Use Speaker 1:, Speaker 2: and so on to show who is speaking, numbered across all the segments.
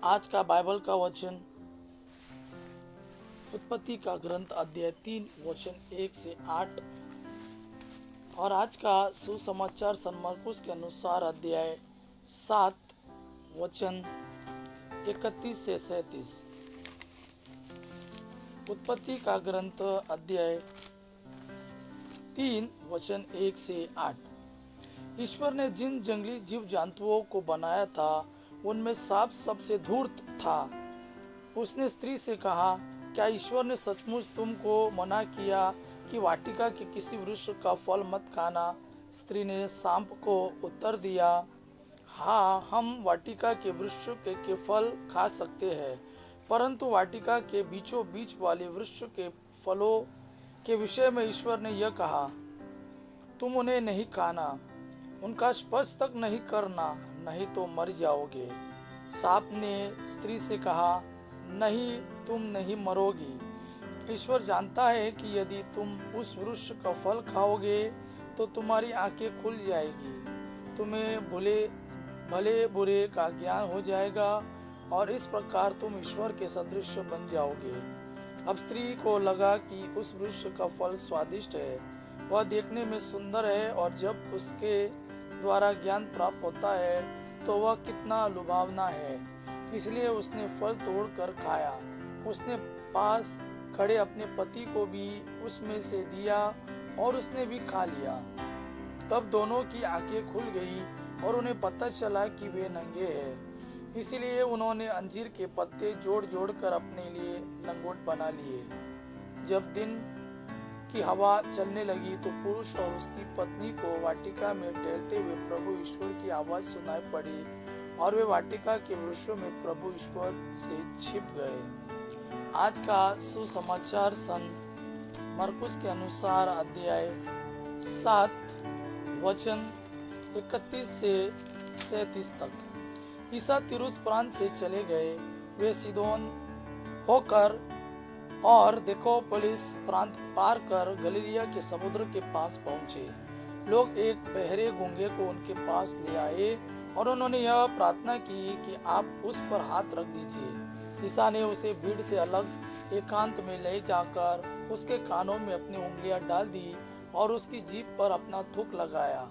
Speaker 1: आज का बाइबल का वचन उत्पत्ति का ग्रंथ अध्याय 3 वचन 1 से 8 और आज का सुसमाचार सन मरकुस के अनुसार अध्याय 7 वचन 31 से 37। उत्पत्ति का ग्रंथ अध्याय 3 वचन 1 से 8। ईश्वर ने जिन जंगली जीव जंतुओं को बनाया था उनमें सांप सबसे धूर्त था। उसने स्त्री से कहा, क्या ईश्वर ने सचमुच तुमको मना किया कि वाटिका के किसी वृक्ष का फल मत खाना? स्त्री ने सांप को उत्तर दिया, हाँ, हम वाटिका के वृक्ष के फल खा सकते हैं, परंतु वाटिका के बीचों बीच वाले वृक्ष के फलों के विषय में ईश्वर ने यह कहा, तुम उन्हें नहीं खाना, उनका स्पर्श तक नहीं करना, नहीं तो मर जाओगे। सांप ने स्त्री से कहा, नहीं, तुम नहीं मरोगी। ईश्वर जानता है कि यदि तुम उस वृक्ष का फल खाओगे तो तुम्हारी आंखें खुल जाएगी, तुम्हें भले बुरे का ज्ञान हो जाएगा और इस प्रकार तुम ईश्वर के सदृश बन जाओगे। अब स्त्री को लगा कि उस वृक्ष का फल स्वादिष्ट है, वह देखने में सुंदर है और जब उसके द्वारा ज्ञान प्राप्त होता है तो वह कितना लुभावना है। इसलिए उसने फल तोड़कर खाया। उसने पास खड़े अपने पति को भी उसमें से दिया और उसने भी खा लिया। तब दोनों की आंखें खुल गई और उन्हें पता चला कि वे नंगे हैं। इसलिए उन्होंने अंजीर के पत्ते जोड़ जोड़ कर अपने लिए लंगोट बना लिए। जब दिन की हवा चलने लगी तो पुरुष और उसकी पत्नी को वाटिका में टहलते हुए प्रभु ईश्वर की आवाज सुनाई पड़ी और वे वाटिका के वृक्षों में प्रभु ईश्वर से छिप गए। आज का सुसमाचार सन मरकुस के अनुसार अध्याय 7 वचन 31 से 37 तक। ईसा तिरुस प्रांत से चले गए। वे सीदोन होकर और देकापोलिस प्रांत पार कर गलीलिया के समुद्र के पास पहुंचे। लोग एक बहरे गूंगे को उनके पास ले आए और उन्होंने यह प्रार्थना की कि आप उस पर हाथ रख दीजिए। ईसा ने उसे भीड़ से अलग एकांत में ले जाकर उसके कानों में अपनी उंगलियां डाल दी और उसकी जीभ पर अपना थूक लगाया।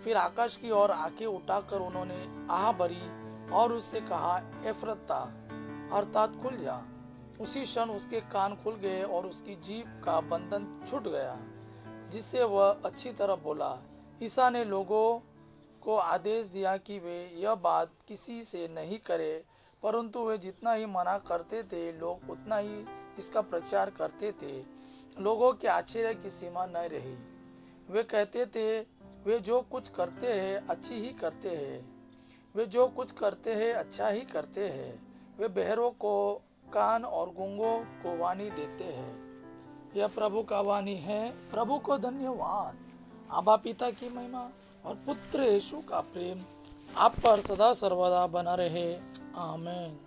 Speaker 1: फिर आकाश की ओर आंखें उठाकर उन्होंने आह भरी और उससे कहा, एफ्रता, अर्थात खुल जा। उसी क्षण उसके कान खुल गए और उसकी जीभ का बंधन छूट गया, जिससे वह अच्छी तरह बोला। ईसा ने लोगों को आदेश दिया कि वे यह बात किसी से नहीं करें, परंतु वे जितना ही मना करते थे लोग उतना ही इसका प्रचार करते थे। लोगों के आश्चर्य की सीमा न रही। वे कहते थे, वे जो कुछ करते हैं अच्छी ही करते हैं, वे जो कुछ करते हैं अच्छा ही करते हैं। वे बहरों को कान और गूंगों को वाणी देते हैं। यह प्रभु का वाणी है। प्रभु को धन्यवाद। आबा पिता की महिमा और पुत्र यीशु का प्रेम आप पर सदा सर्वदा बना रहे। आमीन।